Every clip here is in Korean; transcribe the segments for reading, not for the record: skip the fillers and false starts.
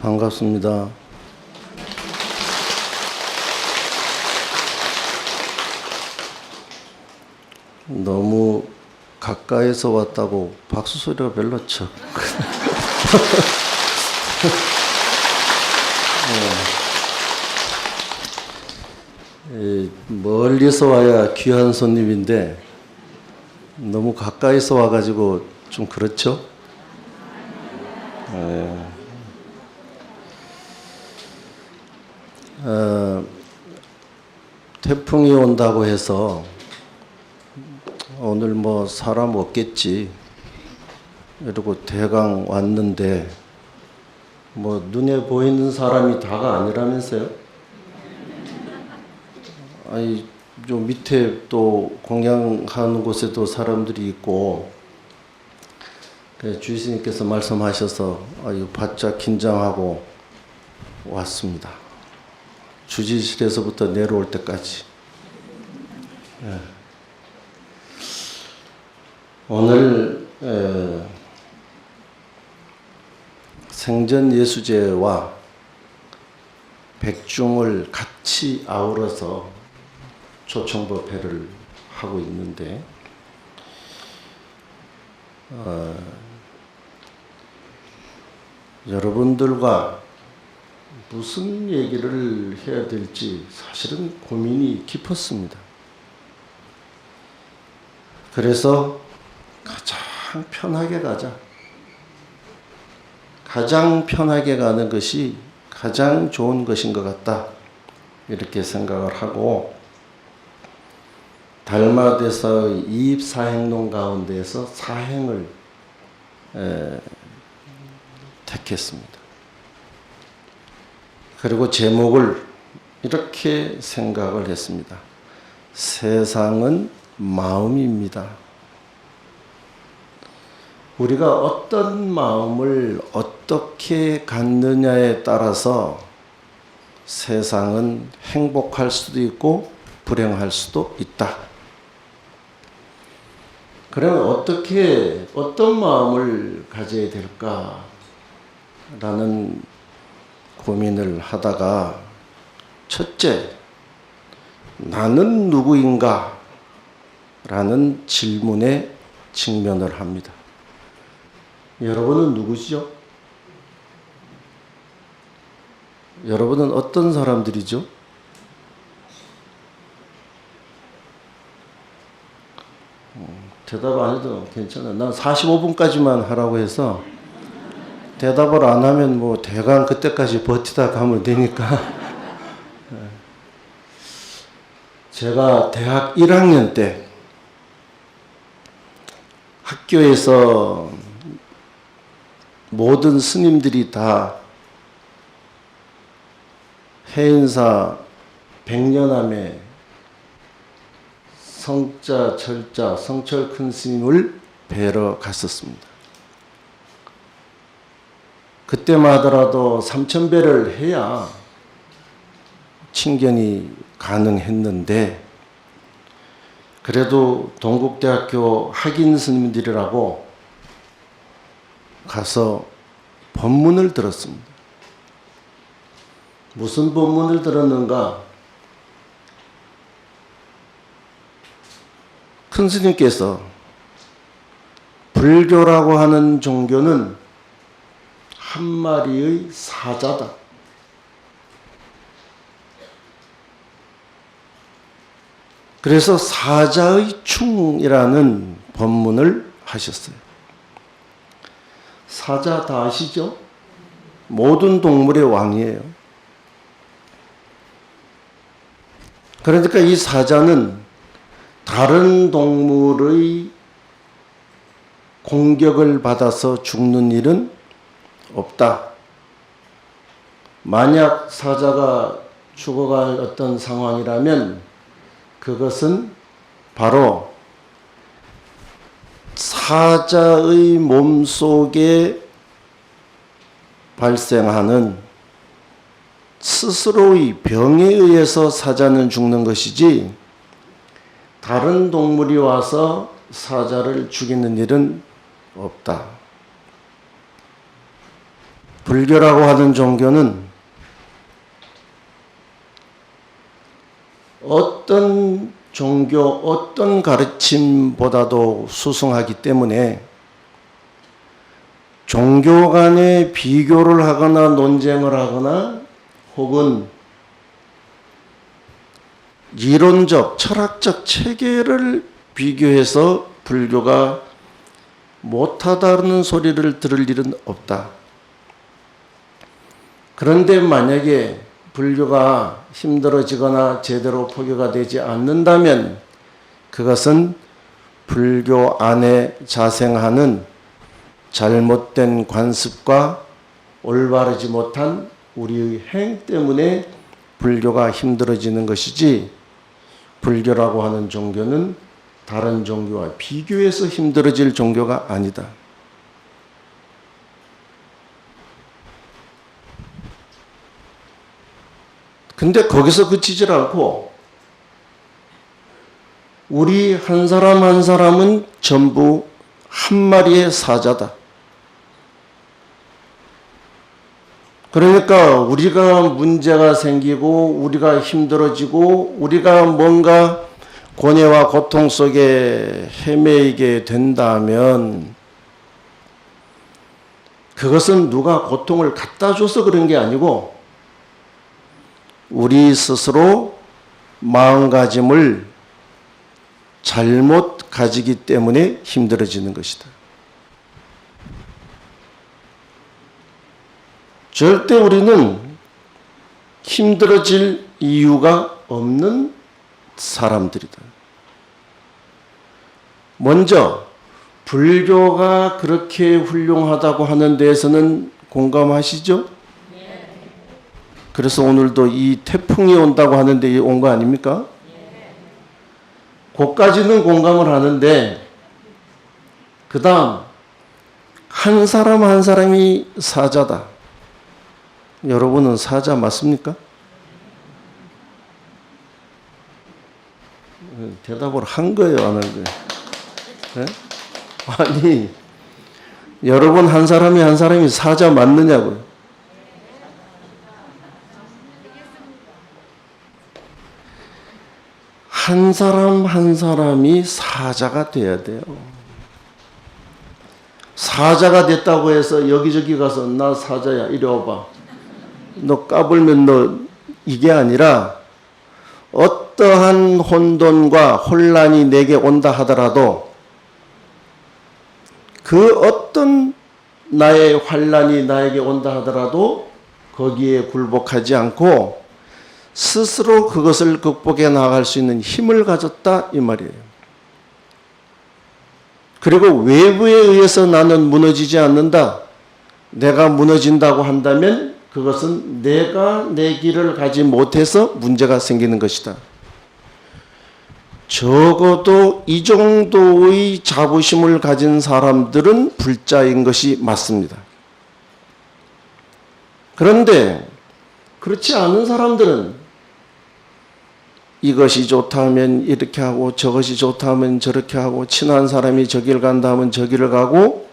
반갑습니다. 너무 가까이서 왔다고 박수 소리가 별로 적. 멀리서 와야 귀한 손님인데 너무 가까이서 와가지고 좀 그렇죠? 태풍이 온다고 해서 오늘 뭐 사람 없겠지 이러고 대강 왔는데 뭐 눈에 보이는 사람이 다가 아니라면서요? 아니 좀 밑에 또 공양하는 곳에도 사람들이 있고 주의스님께서 말씀하셔서 아유 바짝 긴장하고 왔습니다. 주지실에서부터 내려올 때까지. 오늘 생전예수제와 백중을 같이 아우러서 초청법회를 하고 있는데 여러분들과 무슨 얘기를 해야 될지 사실은 고민이 깊었습니다. 그래서 가장 편하게 가자. 가장 편하게 가는 것이 가장 좋은 것인 것 같다. 이렇게 생각을 하고 달마대사의 이입사행론 가운데에서 사행을 택했습니다. 그리고 제목을 이렇게 생각을 했습니다. 세상은 마음입니다. 우리가 어떤 마음을 어떻게 갖느냐에 따라서 세상은 행복할 수도 있고 불행할 수도 있다. 그러면 어떤 마음을 가져야 될까라는 고민을 하다가 첫째, 나는 누구인가? 라는 질문에 직면을 합니다. 여러분은 누구시죠? 여러분은 어떤 사람들이죠? 대답 안 해도 괜찮아. 난 45분까지만 하라고 해서 대답을 안 하면 뭐 대강 그때까지 버티다 가면 되니까. 제가 대학 1학년 때 학교에서 모든 스님들이 다 해인사 백년암에 성자, 철자, 성철 큰 스님을 뵈러 갔었습니다. 그때만 하더라도 3000배를 해야 친견이 가능했는데 그래도 동국대학교 학인 스님들이라고 가서 법문을 들었습니다. 무슨 법문을 들었는가? 큰 스님께서 불교라고 하는 종교는 한 마리의 사자다. 그래서 사자의 충이라는 법문을 하셨어요. 사자 다 아시죠? 모든 동물의 왕이에요. 그러니까 이 사자는 다른 동물의 공격을 받아서 죽는 일은 없다. 만약 사자가 죽어갈 어떤 상황이라면 그것은 바로 사자의 몸속에 발생하는 스스로의 병에 의해서 사자는 죽는 것이지 다른 동물이 와서 사자를 죽이는 일은 없다. 불교라고 하는 종교는 어떤 종교, 어떤 가르침보다도 수승하기 때문에 종교 간에 비교를 하거나 논쟁을 하거나 혹은 이론적, 철학적 체계를 비교해서 불교가 못하다는 소리를 들을 일은 없다. 그런데 만약에 불교가 힘들어지거나 제대로 포교가 되지 않는다면 그것은 불교 안에 자생하는 잘못된 관습과 올바르지 못한 우리의 행 때문에 불교가 힘들어지는 것이지, 불교라고 하는 종교는 다른 종교와 비교해서 힘들어질 종교가 아니다. 근데 거기서 그치질 않고 우리 한 사람 한 사람은 전부 한 마리의 사자다. 그러니까 우리가 문제가 생기고 우리가 힘들어지고 우리가 뭔가 고뇌와 고통 속에 헤매이게 된다면 그것은 누가 고통을 갖다 줘서 그런 게 아니고 우리 스스로 마음가짐을 잘못 가지기 때문에 힘들어지는 것이다. 절대 우리는 힘들어질 이유가 없는 사람들이다. 먼저 불교가 그렇게 훌륭하다고 하는 데에서는 공감하시죠? 그래서 오늘도 이 태풍이 온다고 하는데 온 거 아닙니까? 그까지는 공감을 하는데 그 다음 한 사람 한 사람이 사자다. 여러분은 사자 맞습니까? 대답을 한 거예요, 안 한 거예요? 네? 아니, 여러분 한 사람이 사자 맞느냐고요? 한 사람 한 사람이 사자가 돼야 돼요. 사자가 됐다고 해서 여기저기 가서 나 사자야 이리 와봐. 너 까불면 너 이게 아니라 어떠한 혼돈과 혼란이 내게 온다 하더라도 그 어떤 나의 환란이 나에게 온다 하더라도 거기에 굴복하지 않고 스스로 그것을 극복해 나갈 수 있는 힘을 가졌다 이 말이에요. 그리고 외부에 의해서 나는 무너지지 않는다. 내가 무너진다고 한다면 그것은 내가 내 길을 가지 못해서 문제가 생기는 것이다. 적어도 이 정도의 자부심을 가진 사람들은 불자인 것이 맞습니다. 그런데 그렇지 않은 사람들은 이것이 좋다 하면 이렇게 하고 저것이 좋다 하면 저렇게 하고 친한 사람이 저길 간다 하면 저기를 가고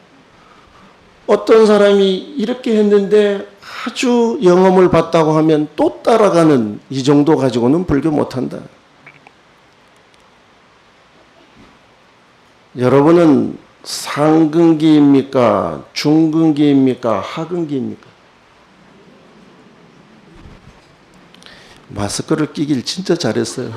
어떤 사람이 이렇게 했는데 아주 영험을 받다고 하면 또 따라가는 이 정도 가지고는 불교 못한다. 여러분은 상근기입니까? 중근기입니까? 하근기입니까? 마스크를 끼길 진짜 잘했어요.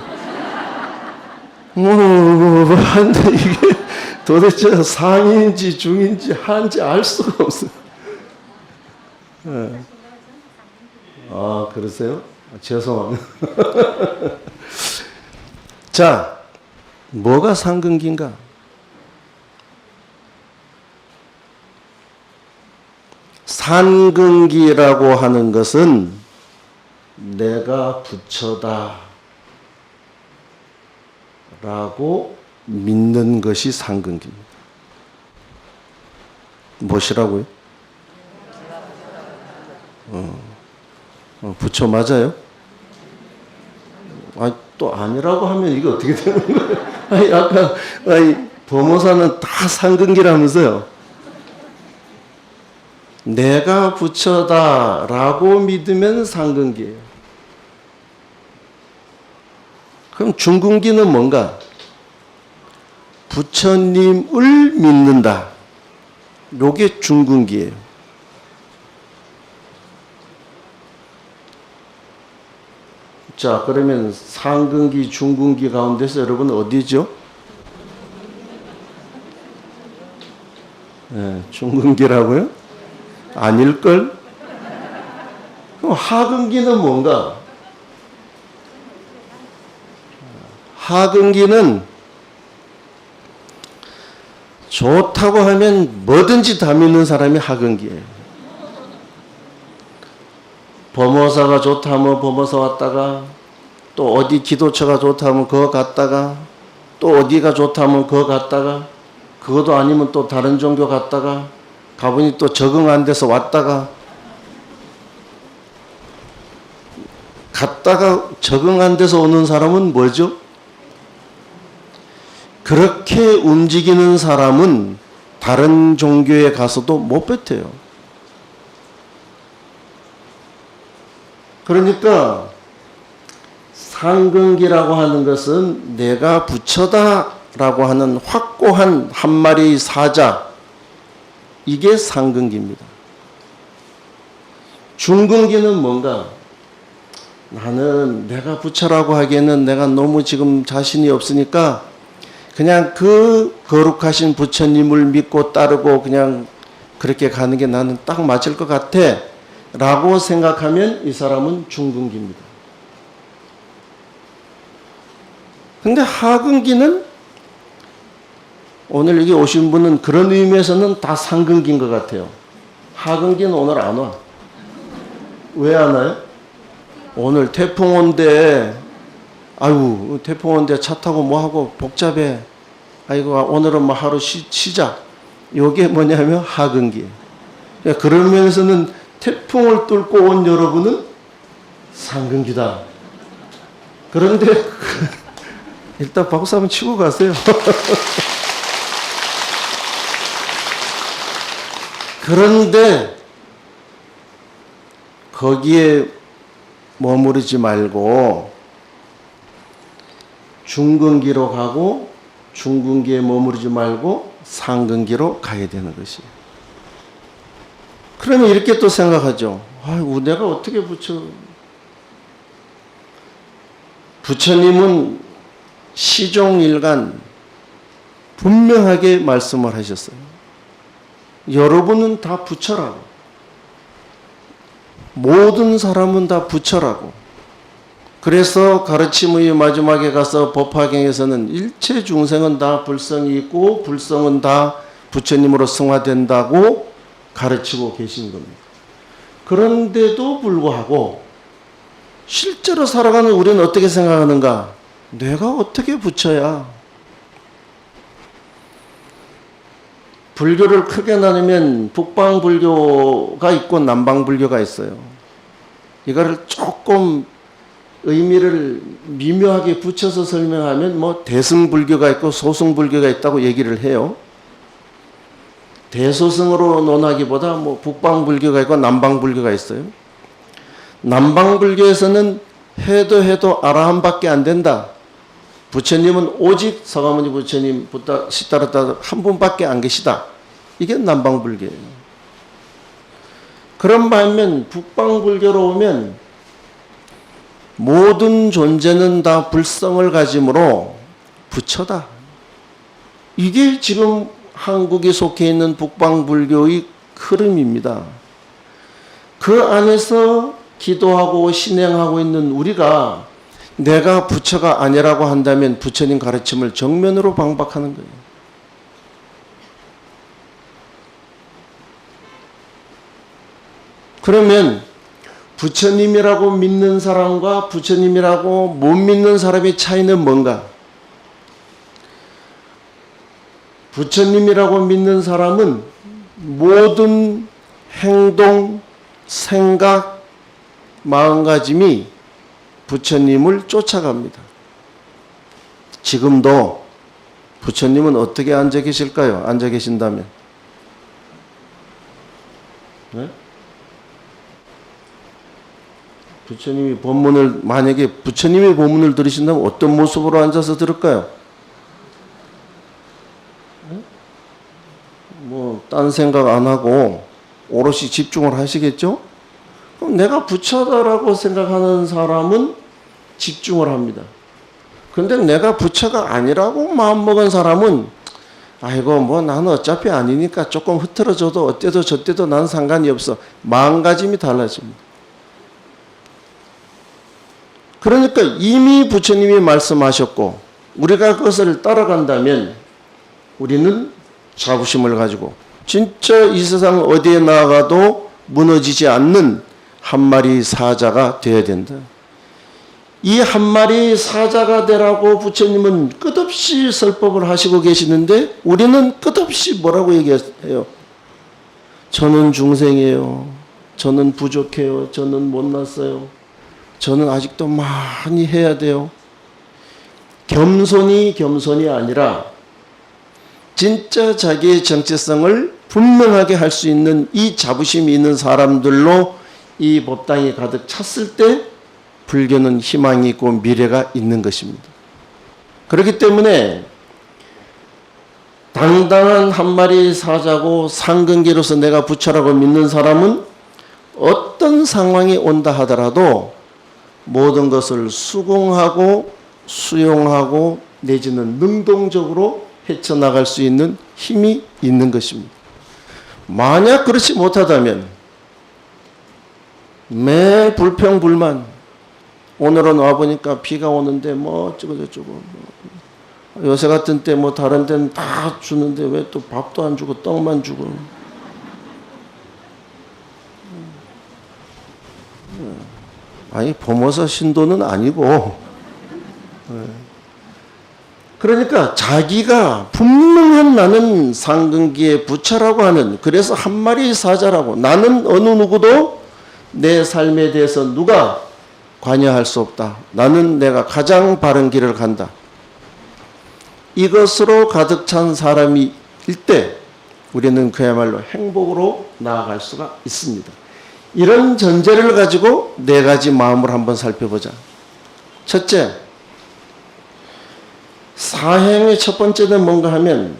근데 이게 도대체 상인지 중인지 한지 알 수가 없어요. 네. 아, 그러세요? 죄송합니다. 자, 뭐가 상근기인가? 상근기라고 하는 것은 내가 부처다 라고 믿는 것이 상근기입니다. 무엇이라고요? 부처 맞아요? 또 아니라고 하면 이게 어떻게 되는 거예요? 아까 범호사는 다 상근기라면서요. 내가 부처다라고 믿으면 상근기예요. 그럼 중근기는 뭔가? 부처님을 믿는다. 요게 중근기예요. 자, 그러면 상근기, 중근기 가운데서 여러분 어디죠? 네, 중근기라고요? 아닐걸? 그럼 하근기는 뭔가? 하근기는 좋다고 하면 뭐든지 다 믿는 사람이 하근기예요. 범어사가 좋다 하면 범어사 왔다가, 또 어디 기도처가 좋다 하면 그거 갔다가, 또 어디가 좋다 하면 그거 갔다가, 그것도 아니면 또 다른 종교 갔다가, 가보니 또 적응 안 돼서 왔다가, 갔다가 적응 안 돼서 오는 사람은 뭐죠? 그렇게 움직이는 사람은 다른 종교에 가서도 못 뱉어요. 그러니까 상근기라고 하는 것은 내가 부처다라고 하는 확고한 한 마리의 사자, 이게 상근기입니다. 중근기는 뭔가? 나는 내가 부처라고 하기에는 내가 너무 지금 자신이 없으니까 그냥 그 거룩하신 부처님을 믿고 따르고 그냥 그렇게 가는 게 나는 딱 맞을 것 같아 라고 생각하면 이 사람은 중근기입니다. 근데 하근기는 오늘 여기 오신 분은 그런 의미에서는 다 상근기인 것 같아요. 하근기는 오늘 안 와. 왜 안 와요? 오늘 태풍 온대. 아이고, 태풍 온대 차 타고 뭐하고 복잡해. 아이고, 오늘은 뭐 하루 쉬자. 요게 뭐냐면 하근기. 그런 면에서는 태풍을 뚫고 온 여러분은 상근기다. 그런데 일단 박수 한번 치고 가세요. 그런데 거기에 머무르지 말고 중근기로 가고 중근기에 머무르지 말고 상근기로 가야 되는 것이에요. 그러면 이렇게 또 생각하죠. 아이고, 내가 어떻게 부처님은 시종일관 분명하게 말씀을 하셨어요. 여러분은 다 부처라고. 모든 사람은 다 부처라고. 그래서 가르침의 마지막에 가서 법화경에서는 일체 중생은 다 불성이 있고 불성은 다 부처님으로 승화된다고 가르치고 계신 겁니다. 그런데도 불구하고 실제로 살아가는 우리는 어떻게 생각하는가? 내가 어떻게 부처야? 불교를 크게 나누면 북방불교가 있고 남방불교가 있어요. 이거를 조금 의미를 미묘하게 붙여서 설명하면 뭐 대승불교가 있고 소승불교가 있다고 얘기를 해요. 대소승으로 논하기보다 뭐 북방불교가 있고 남방불교가 있어요. 남방불교에서는 해도 아라함밖에 안 된다. 부처님은 오직 서가모니 부처님, 부다 시다르다 한 분밖에 안 계시다. 이게 남방불교예요. 그런 반면 북방불교로 오면 모든 존재는 다 불성을 가짐으로 부처다. 이게 지금 한국에 속해 있는 북방불교의 흐름입니다. 그 안에서 기도하고 신행하고 있는 우리가 내가 부처가 아니라고 한다면 부처님 가르침을 정면으로 방박하는 거예요. 그러면 부처님이라고 믿는 사람과 부처님이라고 못 믿는 사람의 차이는 뭔가? 부처님이라고 믿는 사람은 모든 행동, 생각, 마음가짐이 부처님을 쫓아갑니다. 지금도 부처님은 어떻게 앉아 계실까요? 앉아 계신다면. 네? 부처님이 법문을, 만약에 부처님이 법문을 들으신다면 어떤 모습으로 앉아서 들을까요? 네? 뭐, 딴 생각 안 하고 오롯이 집중을 하시겠죠? 그럼 내가 부처다라고 생각하는 사람은 집중을 합니다. 근데 내가 부처가 아니라고 마음먹은 사람은 아이고 뭐 나는 어차피 아니니까 조금 흐트러져도 어때도 저때도 난 상관이 없어. 마음가짐이 달라집니다. 그러니까 이미 부처님이 말씀하셨고 우리가 그것을 따라간다면 우리는 자부심을 가지고 진짜 이 세상 어디에 나가도 무너지지 않는 한 마리 사자가 되어야 된다. 이 한 마리 사자가 되라고 부처님은 끝없이 설법을 하시고 계시는데 우리는 끝없이 뭐라고 얘기해요? 저는 중생이에요. 저는 부족해요. 저는 못났어요. 저는 아직도 많이 해야 돼요. 겸손이 아니라 진짜 자기의 정체성을 분명하게 할 수 있는 이 자부심이 있는 사람들로 이 법당이 가득 찼을 때 불교는 희망이 있고 미래가 있는 것입니다. 그렇기 때문에 당당한 한 마리 사자고 상근기로서 내가 부처라고 믿는 사람은 어떤 상황이 온다 하더라도 모든 것을 수긍하고 수용하고 내지는 능동적으로 헤쳐나갈 수 있는 힘이 있는 것입니다. 만약 그렇지 못하다면 매일 불평불만, 오늘은 와보니까 비가 오는데 뭐 어쩌고 저쩌고, 요새 같은 때 뭐 다른 데는 다 주는데 왜 또 밥도 안 주고 떡만 주고, 아니 범어서 신도는 아니고, 그러니까 자기가 분명한 나는 상근기의 부처라고 하는, 그래서 한 마리 사자라고, 나는 어느 누구도 내 삶에 대해서 누가 관여할 수 없다. 나는 내가 가장 바른 길을 간다. 이것으로 가득 찬 사람일 때 우리는 그야말로 행복으로 나아갈 수가 있습니다. 이런 전제를 가지고 네 가지 마음을 한번 살펴보자. 첫째, 사행의 첫 번째는 뭔가 하면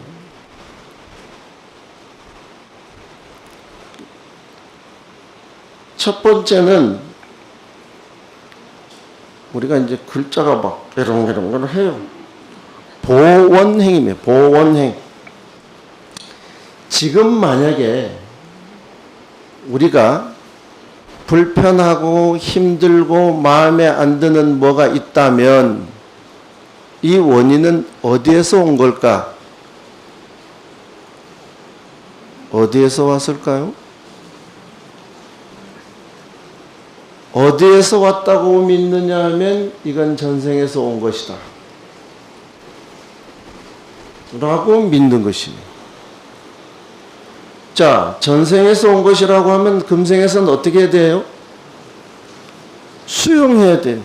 첫 번째는 우리가 이제 글자가 막 이런 해요. 보원행입니다. 보원행. 지금 만약에 우리가 불편하고 힘들고 마음에 안 드는 뭐가 있다면 이 원인은 어디에서 온 걸까? 어디에서 왔을까요? 어디에서 왔다고 믿느냐 하면 이건 전생에서 온 것이다 라고 믿는 것이에요. 자, 전생에서 온 것이라고 하면 금생에서는 어떻게 해야 돼요? 수용해야 돼요.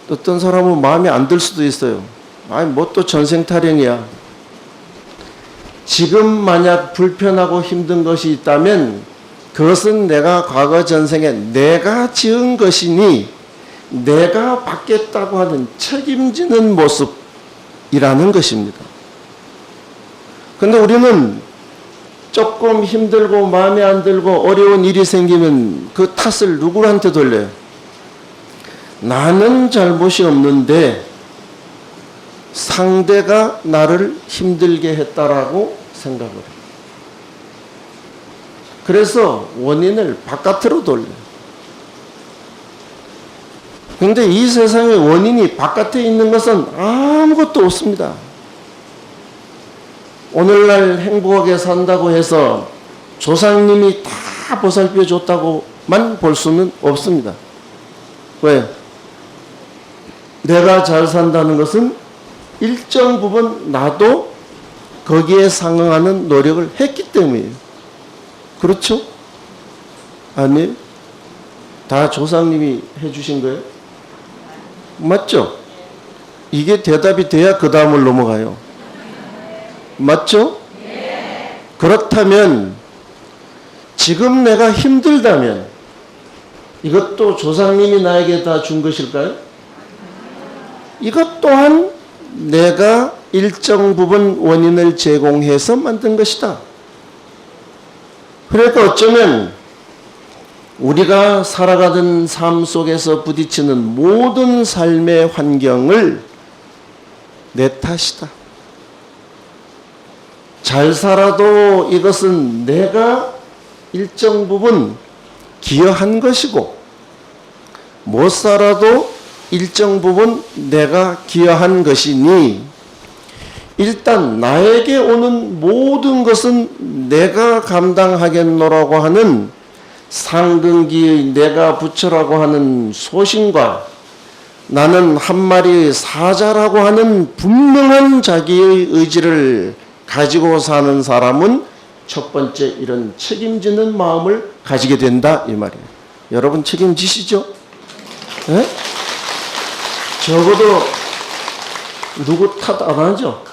어떤 사람은 마음에 안 들 수도 있어요. 아니 뭐 또 전생 타령이야. 지금 만약 불편하고 힘든 것이 있다면 그것은 내가 과거 전생에 내가 지은 것이니 내가 받겠다고 하는 책임지는 모습이라는 것입니다. 그런데 우리는 조금 힘들고 마음에 안 들고 어려운 일이 생기면 그 탓을 누구한테 돌려요? 나는 잘못이 없는데 상대가 나를 힘들게 했다라고 생각을 해요. 그래서 원인을 바깥으로 돌려요. 그런데 이 세상의 원인이 바깥에 있는 것은 아무것도 없습니다. 오늘날 행복하게 산다고 해서 조상님이 다 보살펴 줬다고만 볼 수는 없습니다. 왜? 내가 잘 산다는 것은 일정 부분 나도 거기에 상응하는 노력을 했기 때문이에요. 그렇죠? 아니에요? 다 조상님이 해주신 거예요? 맞죠? 이게 대답이 돼야 그 다음을 넘어가요. 맞죠? 그렇다면 지금 내가 힘들다면 이것도 조상님이 나에게 다 준 것일까요? 이것 또한 내가 일정 부분 원인을 제공해서 만든 것이다. 그러니까 어쩌면 우리가 살아가던 삶 속에서 부딪히는 모든 삶의 환경을 내 탓이다. 잘 살아도 이것은 내가 일정 부분 기여한 것이고, 못 살아도 일정 부분 내가 기여한 것이니 일단 나에게 오는 모든 것은 내가 감당하겠노라고 하는 상등기의 내가 부처라고 하는 소신과 나는 한 마리 사자라고 하는 분명한 자기의 의지를 가지고 사는 사람은 첫 번째 이런 책임지는 마음을 가지게 된다 이 말이에요. 여러분 책임지시죠? 네? 적어도 누구 탓 안 하죠?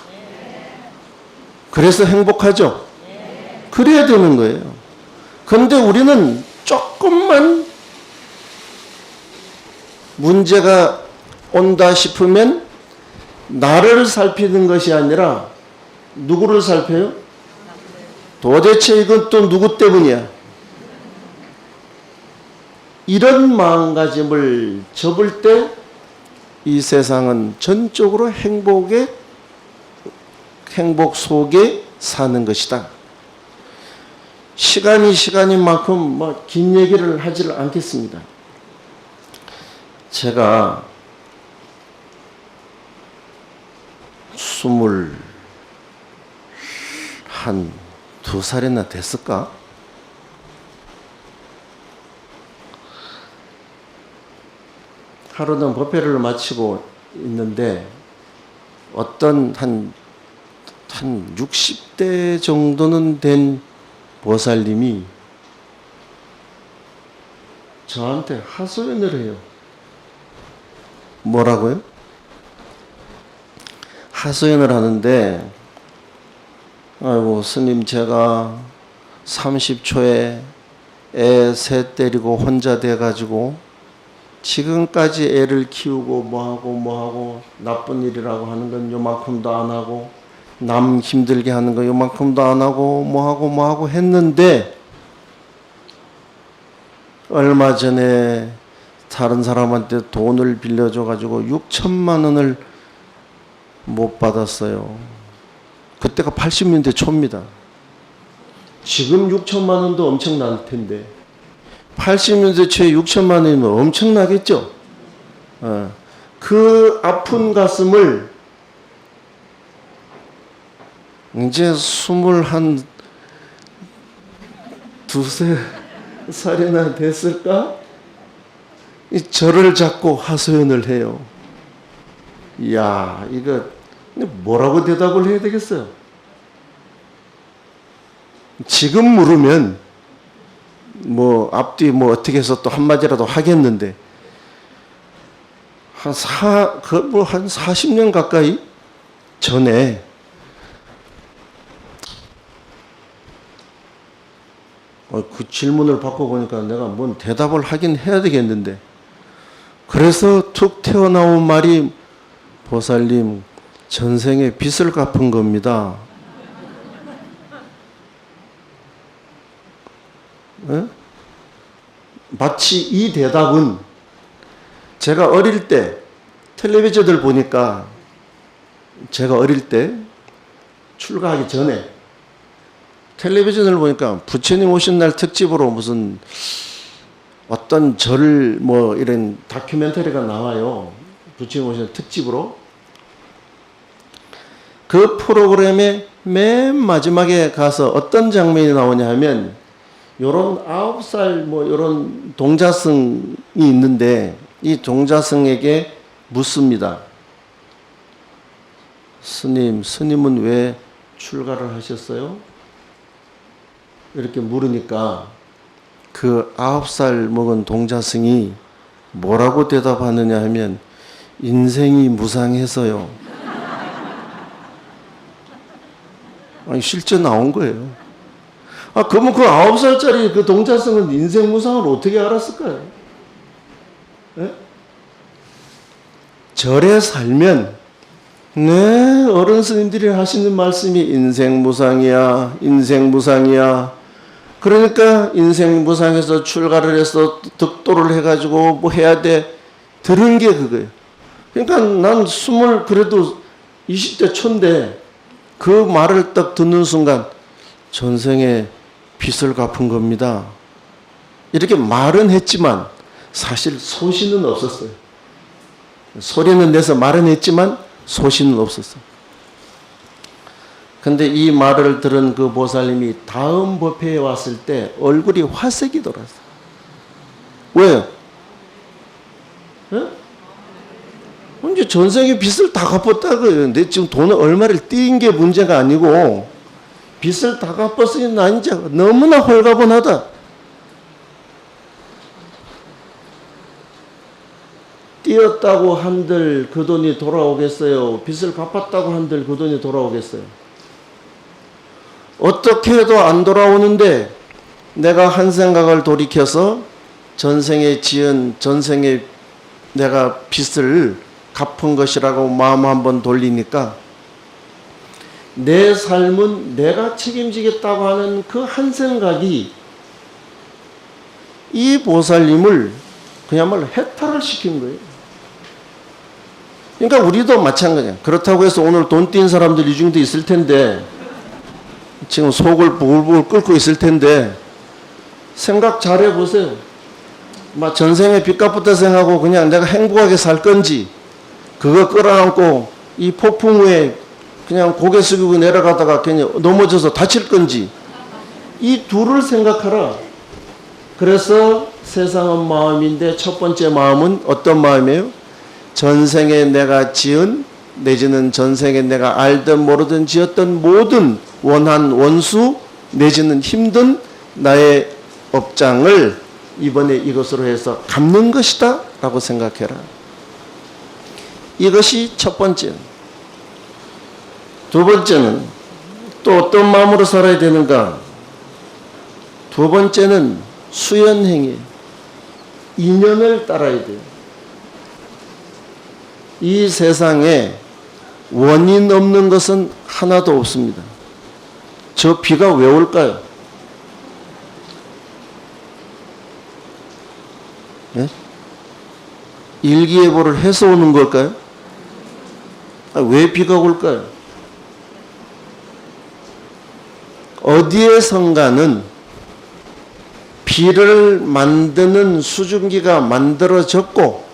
그래서 행복하죠? 그래야 되는 거예요. 그런데 우리는 조금만 문제가 온다 싶으면 나를 살피는 것이 아니라 누구를 살펴요? 도대체 이건 또 누구 때문이야? 이런 마음가짐을 접을 때 이 세상은 전적으로 행복 속에 사는 것이다. 시간인 만큼 긴 얘기를 하지를 않겠습니다. 제가 22살이나 됐을까? 하루는 법회를 마치고 있는데 어떤 한 60대 정도는 된 보살님이 저한테 하소연을 해요. 뭐라고요? 하소연을 하는데, 아이고 스님, 제가 30초에 애 셋 데리고 혼자 돼가지고 지금까지 애를 키우고 뭐하고 나쁜 일이라고 하는 건 요만큼도 안 하고 남 힘들게 하는 거 요만큼도 안 하고 뭐하고 했는데 얼마 전에 다른 사람한테 돈을 빌려줘 가지고 6천만 원을 못 받았어요. 그때가 80년대 초입니다. 지금 6천만 원도 엄청날 텐데 80년대 초에 6천만 원이면 엄청나겠죠. 그 아픈 가슴을 이제 22살이나 됐을까? 이 저를 잡고 하소연을 해요. 이야, 이거 뭐라고 대답을 해야 되겠어요? 지금 물으면 앞뒤 어떻게 해서 또 한마디라도 하겠는데 한 40년 가까이 전에 그 질문을 받고 보니까 내가 뭔 대답을 하긴 해야 되겠는데, 그래서 툭 튀어나온 말이 보살님 전생에 빚을 갚은 겁니다. 마치 이 대답은 제가 어릴 때 텔레비전을 보니까, 제가 어릴 때 출가하기 전에 텔레비전을 보니까 부처님 오신 날 특집으로 무슨 어떤 절 이런 다큐멘터리가 나와요. 부처님 오신 날 특집으로. 그 프로그램의 맨 마지막에 가서 어떤 장면이 나오냐 하면 요런 9살 요런 동자승이 있는데 이 동자승에게 묻습니다. 스님은 왜 출가를 하셨어요? 이렇게 물으니까 그 9살 먹은 동자승이 뭐라고 대답하느냐 하면 인생이 무상해서요. 아니 실제 나온 거예요. 그러면 그 9살짜리 그 동자성은 인생 무상을 어떻게 알았을까요? 예? 절에 살면, 네, 어른 스님들이 하시는 말씀이 인생 무상이야, 인생 무상이야. 그러니까 인생 무상에서 출가를 해서 득도를 해가지고 뭐 해야 돼. 들은 게 그거예요. 그러니까 난 그래도 20대 초인데 그 말을 딱 듣는 순간 전생에 빚을 갚은 겁니다. 이렇게 말은 했지만 사실 소신은 없었어요. 소리는 내서 말은 했지만 소신은 없었어요. 근데 이 말을 들은 그 보살님이 다음 법회에 왔을 때 얼굴이 화색이 돌았어요. 왜요? 예? 이제 전생에 빚을 다 갚았다고요. 내 지금 돈을 얼마를 띄인 게 문제가 아니고 빚을 다 갚았으니 나 이제 너무나 홀가분하다. 띄었다고 한들 그 돈이 돌아오겠어요? 빚을 갚았다고 한들 그 돈이 돌아오겠어요? 어떻게 해도 안 돌아오는데 내가 한 생각을 돌이켜서 전생에 내가 빚을 갚은 것이라고 마음 한번 돌리니까 내 삶은 내가 책임지겠다고 하는 그 한 생각이 이 보살님을 그야말로 해탈을 시킨 거예요. 그러니까 우리도 마찬가지야. 그렇다고 해서 오늘 돈 띈 사람들 이 중에도 있을 텐데 지금 속을 부글부글 끓고 있을 텐데 생각 잘 해보세요. 막 전생에 빚 갚았다 생각하고 그냥 내가 행복하게 살 건지 그거 끌어안고 이 폭풍 후에 그냥 고개 숙이고 내려가다가 그냥 넘어져서 다칠 건지 이 둘을 생각하라. 그래서 세상은 마음인데 첫 번째 마음은 어떤 마음이에요? 전생에 내가 지은 내지는 전생에 내가 알든 모르든 지었던 모든 원한 원수 내지는 힘든 나의 업장을 이번에 이것으로 해서 갚는 것이다 라고 생각해라. 이것이 첫 번째. 두 번째는 또 어떤 마음으로 살아야 되는가? 두 번째는 수연행위, 인연을 따라야 돼요. 이 세상에 원인 없는 것은 하나도 없습니다. 저 비가 왜 올까요? 네? 일기예보를 해서 오는 걸까요? 왜 비가 올까요? 어디에선가는 비를 만드는 수증기가 만들어졌고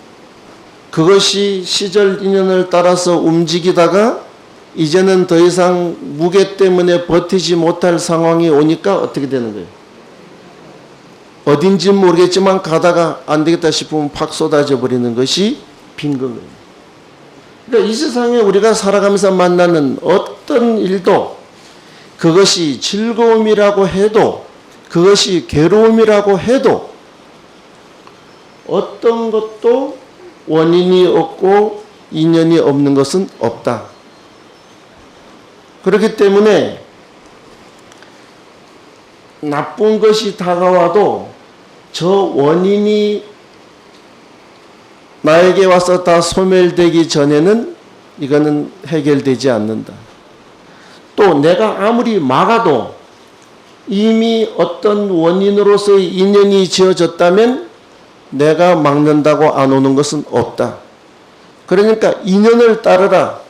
그것이 시절 인연을 따라서 움직이다가 이제는 더 이상 무게 때문에 버티지 못할 상황이 오니까 어떻게 되는 거예요? 어딘지는 모르겠지만 가다가 안 되겠다 싶으면 팍 쏟아져 버리는 것이 빈 거예요. 그러니까 이 세상에 우리가 살아가면서 만나는 어떤 일도 그것이 즐거움이라고 해도 그것이 괴로움이라고 해도 어떤 것도 원인이 없고 인연이 없는 것은 없다. 그렇기 때문에 나쁜 것이 다가와도 저 원인이 나에게 와서 다 소멸되기 전에는 이거는 해결되지 않는다. 또 내가 아무리 막아도 이미 어떤 원인으로서의 인연이 지어졌다면 내가 막는다고 안 오는 것은 없다. 그러니까 인연을 따르라.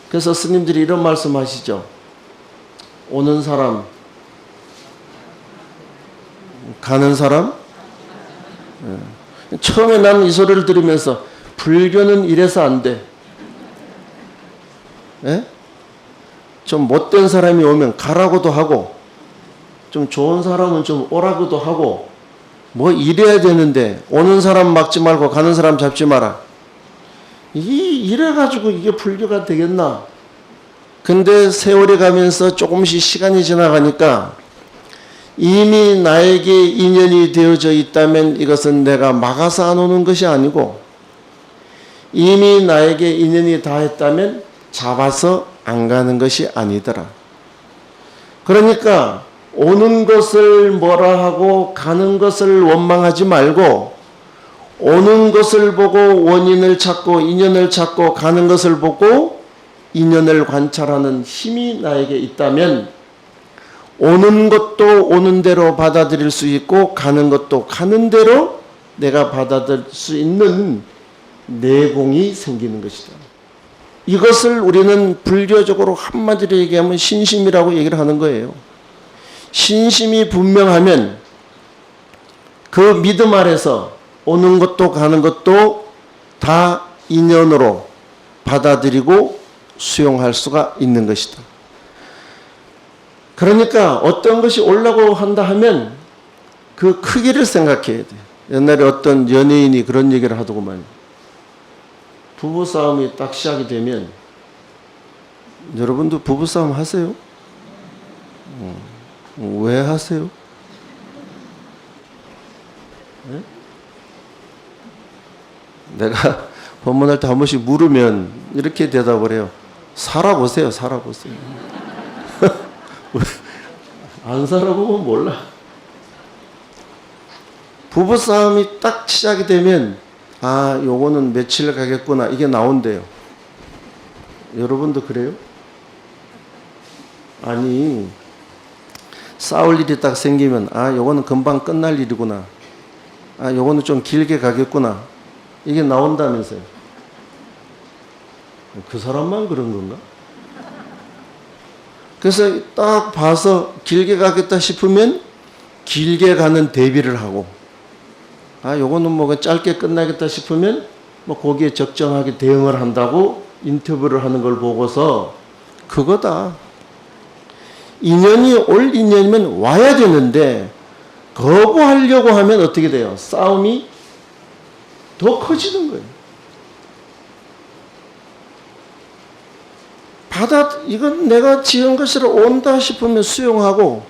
그래서 스님들이 이런 말씀하시죠. 오는 사람, 가는 사람. 처음에 나는 이 소리를 들으면서 불교는 이래서 안 돼. 예? 좀 못된 사람이 오면 가라고도 하고 좀 좋은 사람은 좀 오라고도 하고 뭐 이래야 되는데 오는 사람 막지 말고 가는 사람 잡지 마라. 이래가지고 이게 불교가 되겠나? 근데 세월이 가면서 조금씩 시간이 지나가니까 이미 나에게 인연이 되어져 있다면 이것은 내가 막아서 안 오는 것이 아니고 이미 나에게 인연이 다 했다면 잡아서 안 가는 것이 아니더라. 그러니까 오는 것을 뭐라 하고 가는 것을 원망하지 말고 오는 것을 보고 원인을 찾고 인연을 찾고 가는 것을 보고 인연을 관찰하는 힘이 나에게 있다면 오는 것도 오는 대로 받아들일 수 있고 가는 것도 가는 대로 내가 받아들일 수 있는 내공이 생기는 것이다. 이것을 우리는 불교적으로 한마디로 얘기하면 신심이라고 얘기를 하는 거예요. 신심이 분명하면 그 믿음 아래서 오는 것도 가는 것도 다 인연으로 받아들이고 수용할 수가 있는 것이다. 그러니까 어떤 것이 오려고 한다 하면 그 크기를 생각해야 돼. 옛날에 어떤 연예인이 그런 얘기를 하더구만. 부부싸움이 딱 시작이 되면 여러분도 부부싸움 하세요? 왜 하세요? 네? 내가 법문할 때 한 번씩 물으면 이렇게 대답을 해요. 살아보세요. 살아보세요. 안 살아보면 몰라. 부부싸움이 딱 시작이 되면 아 요거는 며칠 가겠구나 이게 나온대요. 여러분도 그래요? 아니 싸울 일이 딱 생기면 아 요거는 금방 끝날 일이구나. 아 요거는 좀 길게 가겠구나. 이게 나온다면서요. 그 사람만 그런 건가? 그래서 딱 봐서 길게 가겠다 싶으면 길게 가는 대비를 하고 아 요거는 뭐 짧게 끝나겠다 싶으면 뭐 거기에 적정하게 대응을 한다고 인터뷰를 하는 걸 보고서 그거다. 인연이 올 인연이면 와야 되는데 거부하려고 하면 어떻게 돼요? 싸움이 더 커지는 거예요. 이건 내가 지은 것이라 온다 싶으면 수용하고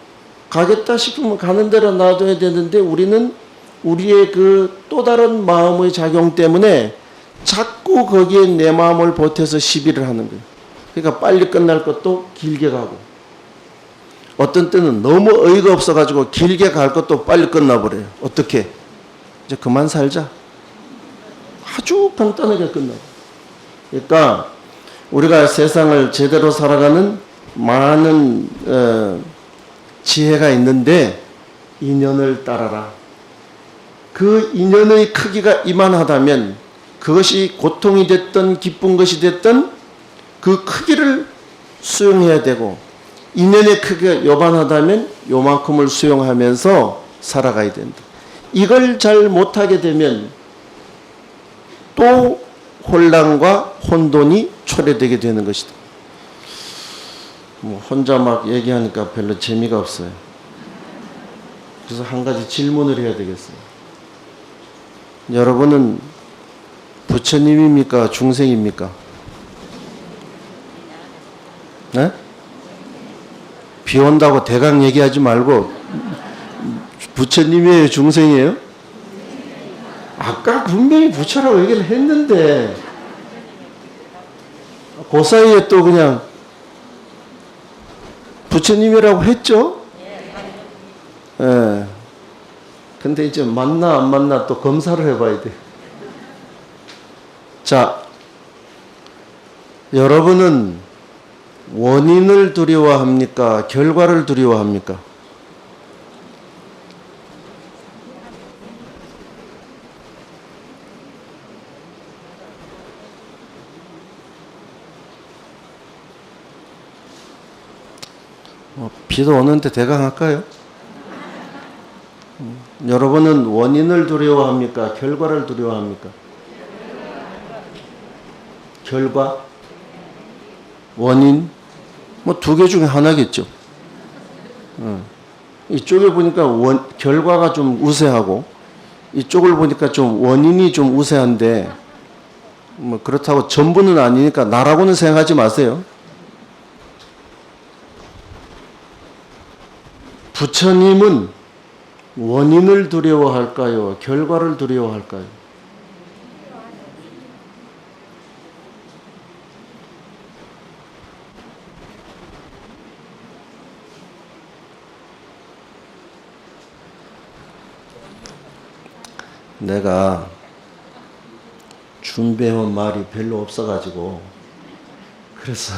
가겠다 싶으면 가는 대로 놔둬야 되는데 우리는 우리의 그 또 다른 마음의 작용 때문에 자꾸 거기에 내 마음을 보태서 시비를 하는 거예요. 그러니까 빨리 끝날 것도 길게 가고 어떤 때는 너무 어이가 없어가지고 길게 갈 것도 빨리 끝나버려요. 어떻게? 이제 그만 살자. 아주 간단하게 끝나요. 그러니까 우리가 세상을 제대로 살아가는 많은 지혜가 있는데 인연을 따라라. 그 인연의 크기가 이만하다면 그것이 고통이 됐든 기쁜 것이 됐든 그 크기를 수용해야 되고 인연의 크기가 요만하다면 요만큼을 수용하면서 살아가야 된다. 이걸 잘 못하게 되면 또 혼란과 혼돈이 초래되게 되는 것이다. 뭐 혼자 막 얘기하니까 별로 재미가 없어요. 그래서 한 가지 질문을 해야 되겠어요. 여러분은 부처님입니까? 중생입니까? 네? 비 온다고 대강 얘기하지 말고 부처님이에요? 중생이에요? 아까 분명히 부처라고 얘기를 했는데 그 사이에 또 그냥 부처님이라고 했죠? 예. 근데 이제 맞나 안 맞나 또 검사를 해봐야 돼. 자, 여러분은 원인을 두려워합니까? 결과를 두려워합니까? 비도 오는데 대강 할까요? 여러분은 원인을 두려워합니까? 결과를 두려워합니까? 결과? 원인? 뭐 두 개 중에 하나겠죠. 이쪽에 보니까 결과가 좀 우세하고 이쪽을 보니까 좀 원인이 좀 우세한데 뭐 그렇다고 전부는 아니니까 나라고는 생각하지 마세요. 부처님은 원인을 두려워할까요? 결과를 두려워할까요? 내가 준비해온 말이 별로 없어가지고 그래서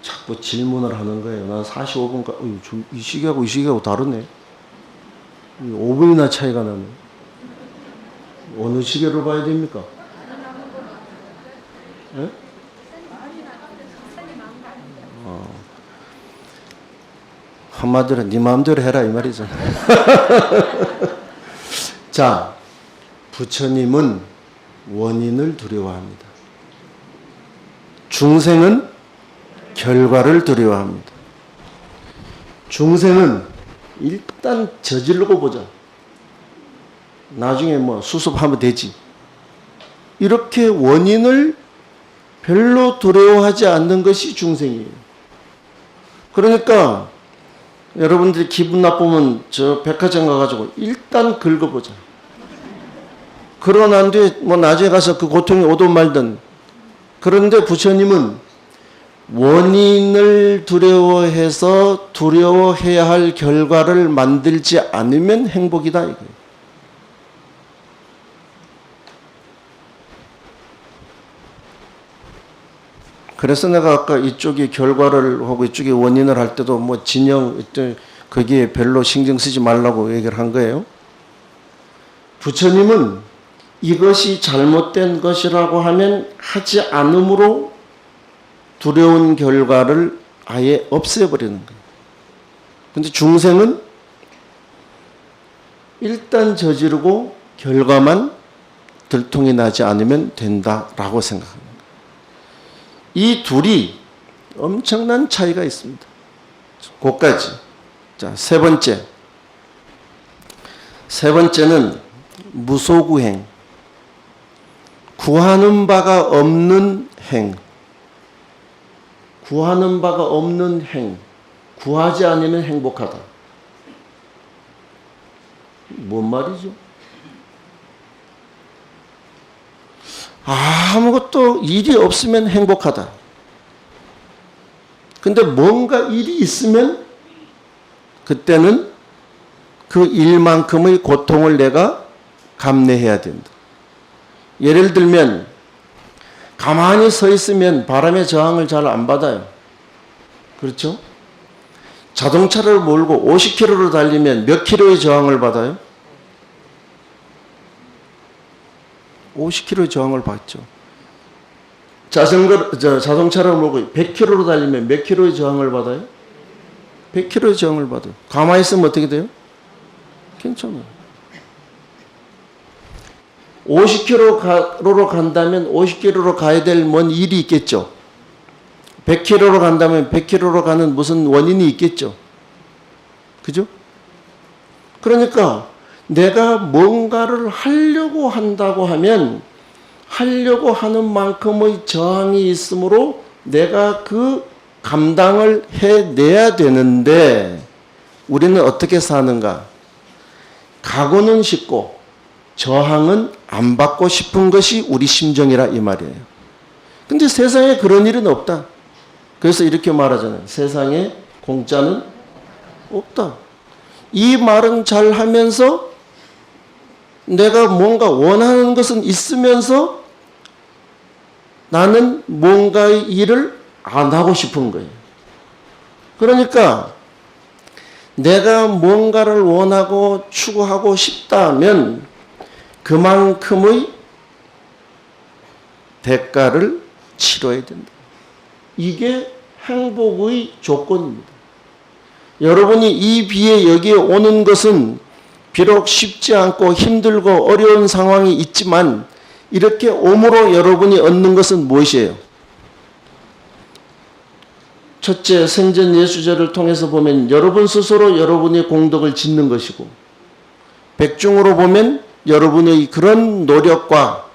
자꾸 질문을 하는 거예요. 나 45분까지 이 시기하고 다르네. 5분이나 차이가 나네. 어느 시계를 봐야 됩니까? 네? 한마디로 네 마음대로 해라 이 말이죠. 자, 부처님은 원인을 두려워합니다. 중생은 결과를 두려워합니다. 중생은 일단 저지르고 보자. 나중에 뭐 수습하면 되지. 이렇게 원인을 별로 두려워하지 않는 것이 중생이에요. 그러니까 여러분들이 기분 나쁘면 저 백화점 가가지고 일단 긁어보자. 그러고 난 뒤에 뭐 나중에 가서 그 고통이 오든 말든. 그런데 부처님은 원인을 두려워해서 두려워해야 할 결과를 만들지 않으면 행복이다 이거예요. 그래서 내가 아까 이쪽이 결과를 하고 이쪽이 원인을 할 때도 뭐 진영 거기에 별로 신경 쓰지 말라고 얘기를 한 거예요. 부처님은 이것이 잘못된 것이라고 하면 하지 않음으로 두려운 결과를 아예 없애버리는 거예요. 근데 중생은 일단 저지르고 결과만 들통이 나지 않으면 된다라고 생각합니다. 이 둘이 엄청난 차이가 있습니다. 그것까지. 자, 세 번째는 무소구행. 구하는 바가 없는 행. 구하는 바가 없는 행. 구하지 않으면 행복하다. 뭔 말이죠? 아무것도 일이 없으면 행복하다. 근데 뭔가 일이 있으면 그때는 그 일만큼의 고통을 내가 감내해야 된다. 예를 들면 가만히 서 있으면 바람의 저항을 잘 안 받아요. 그렇죠? 자동차를 몰고 50km로 달리면 몇 킬로의 저항을 받아요? 50km의 저항을 받죠. 자동차를 몰고 100km로 달리면 몇 킬로의 저항을 받아요? 100km의 저항을 받아요. 가만히 있으면 어떻게 돼요? 괜찮아요. 50km로 간다면 50km로 가야 될 뭔 일이 있겠죠. 100km로 간다면 100km로 가는 무슨 원인이 있겠죠. 그죠? 그러니까 내가 뭔가를 하려고 한다고 하면 하려고 하는 만큼의 저항이 있으므로 내가 그 감당을 해내야 되는데 우리는 어떻게 사는가? 각오는 쉽고 저항은 안 받고 싶은 것이 우리 심정이라 이 말이에요. 근데 세상에 그런 일은 없다. 그래서 이렇게 말하잖아요. 세상에 공짜는 없다. 이 말은 잘 하면서 내가 뭔가 원하는 것은 있으면서 나는 뭔가의 일을 안 하고 싶은 거예요. 그러니까 내가 뭔가를 원하고 추구하고 싶다면 그만큼의 대가를 치러야 된다. 이게 행복의 조건입니다. 여러분이 이 비에 여기에 오는 것은 비록 쉽지 않고 힘들고 어려운 상황이 있지만 이렇게 옴으로 여러분이 얻는 것은 무엇이에요? 첫째, 생전 예수절을 통해서 보면 여러분 스스로 여러분의 공덕을 짓는 것이고, 백중으로 보면 여러분의 그런 노력과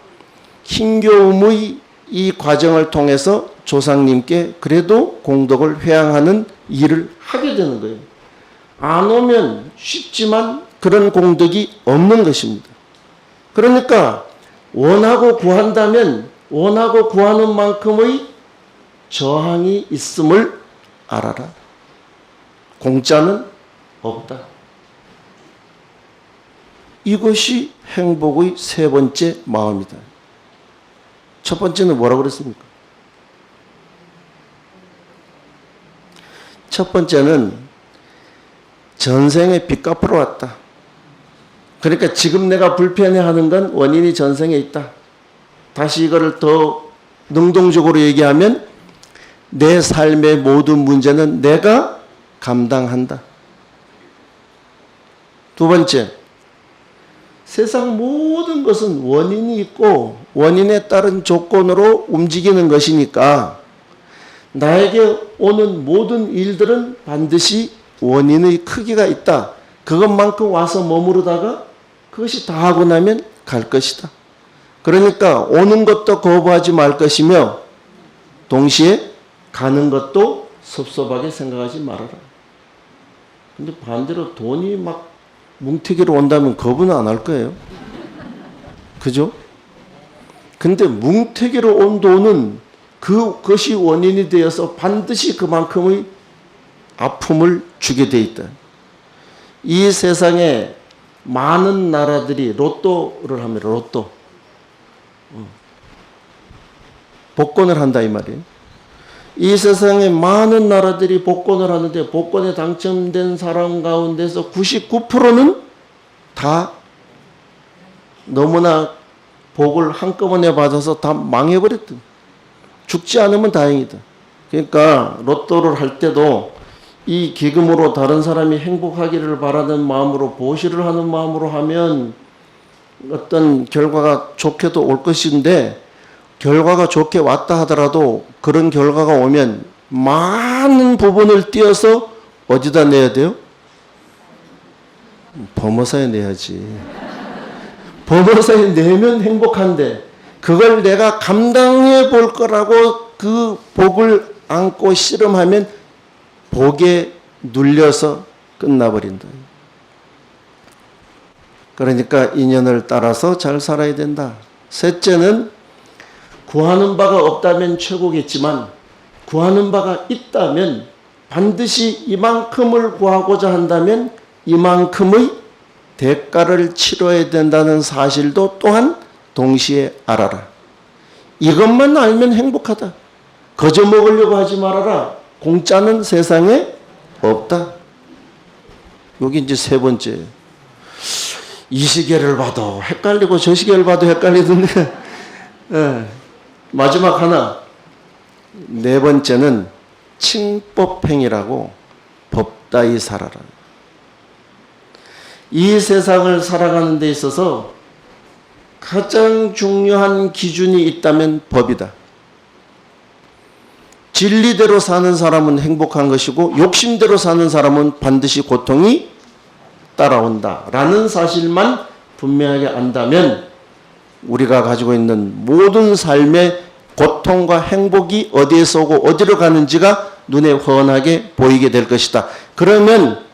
힘겨움의 이 과정을 통해서 조상님께 그래도 공덕을 회항하는 일을 하게 되는 거예요. 안 오면 쉽지만 그런 공덕이 없는 것입니다. 그러니까 원하고 구한다면 원하고 구하는 만큼의 저항이 있음을 알아라. 공짜는 없다. 이것이 행복의 세 번째 마음이다. 첫 번째는 뭐라고 그랬습니까? 첫 번째는 전생에 빚 갚으러 왔다. 그러니까 지금 내가 불편해하는 건 원인이 전생에 있다. 다시 이거를 더 능동적으로 얘기하면 내 삶의 모든 문제는 내가 감당한다. 두 번째, 세상 모든 것은 원인이 있고 원인에 따른 조건으로 움직이는 것이니까 나에게 오는 모든 일들은 반드시 원인의 크기가 있다. 그것만큼 와서 머무르다가 그것이 다 하고 나면 갈 것이다. 그러니까 오는 것도 거부하지 말 것이며 동시에 가는 것도 섭섭하게 생각하지 말아라. 근데 반대로 돈이 막 뭉태기로 온다면 거부는 안 할 거예요. 그죠? 근데 뭉태기로 온 돈은 그것이 원인이 되어서 반드시 그만큼의 아픔을 주게 돼 있다. 이 세상에 많은 나라들이 로또를 합니다. 로또. 복권을 한다 이 말이에요. 이 세상에 많은 나라들이 복권을 하는데 복권에 당첨된 사람 가운데서 99%는 다 너무나 복을 한꺼번에 받아서 다 망해버렸다. 죽지 않으면 다행이다. 그러니까 로또를 할 때도 이 기금으로 다른 사람이 행복하기를 바라는 마음으로 보시를 하는 마음으로 하면 어떤 결과가 좋게도 올 것인데 결과가 좋게 왔다 하더라도 그런 결과가 오면 많은 부분을 띄어서 어디다 내야 돼요? 범어사에 내야지. 범어사에 내면 행복한데 그걸 내가 감당해 볼 거라고 그 복을 안고 씨름하면 복에 눌려서 끝나버린다. 그러니까 인연을 따라서 잘 살아야 된다. 셋째는 구하는 바가 없다면 최고겠지만 구하는 바가 있다면 반드시 이만큼을 구하고자 한다면 이만큼의 대가를 치러야 된다는 사실도 또한 동시에 알아라. 이것만 알면 행복하다. 거저 먹으려고 하지 말아라. 공짜는 세상에 없다. 여기 이제 세 번째. 이 시계를 봐도 헷갈리고 저 시계를 봐도 헷갈리던데 마지막 하나. 네 번째는 칭법행위라고 법다이 살아라. 이 세상을 살아가는 데 있어서 가장 중요한 기준이 있다면 법이다. 진리대로 사는 사람은 행복한 것이고 욕심대로 사는 사람은 반드시 고통이 따라온다 라는 사실만 분명하게 안다면 우리가 가지고 있는 모든 삶의 고통과 행복이 어디에서 오고 어디로 가는지가 눈에 훤하게 보이게 될 것이다. 그러면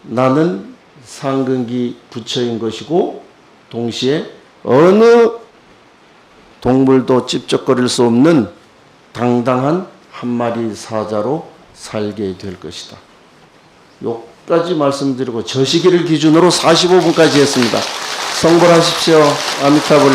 나는 상근기 부처인 것이고 동시에 어느 동물도 찝쩍거릴 수 없는 당당한 한 마리 사자로 살게 될 것이다. 여기까지 말씀드리고 저 시기를 기준으로 45분까지 했습니다. 성불하십시오. 아미타불.